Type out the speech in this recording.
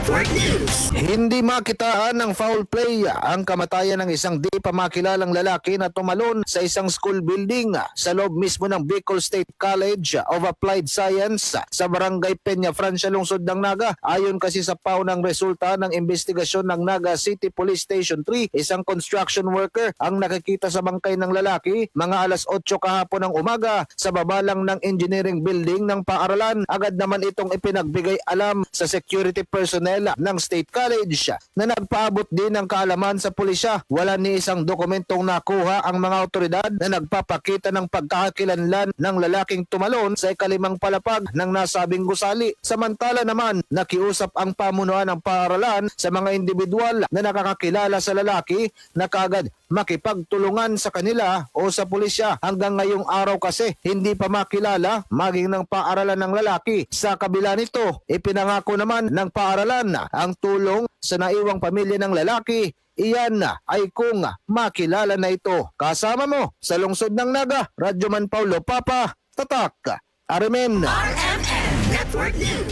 Network News. Hindi makitaan ng foul play ang kamatayan ng isang di pa makilalang lalaki na tumalon sa isang school building sa loob mismo ng Bicol State College of Applied Science sa Barangay Peña Francia, lungsod ng Naga. Ayon kasi sa paunang resulta ng investigasyon ng Naga City Police Station 3, isang construction worker ang nakikita sa bangkay ng lalaki mga alas 8 kahapon ng umaga sa baba lang ng engineering building ng paaralan. Agad naman itong ipinagbigay alam sa security personnel ng State College na nagpaabot din ng kaalaman sa pulisya. Wala ni isang dokumentong nakuha ang mga otoridad na nagpapakita ng pagkakakilanlan ng lalaking tumalon sa ikalimang palapag ng nasabing gusali. Samantala naman, nakiusap ang pamunuan ng paaralan sa mga individual na nakakakilala sa lalaki na kaagad makipagtulungan sa kanila o sa pulisya. Hanggang ngayong araw kasi hindi pa makilala maging ng paaralan ng lalaki. Sa kabila nito, ipinangako naman ng paaralan ang tulong sa naiwang pamilya ng lalaki. Iyan ay kung makilala na ito. Kasama mo sa lungsod ng Naga, Radyoman Paulo Papa, Tatak, Arimen. RMN Network News.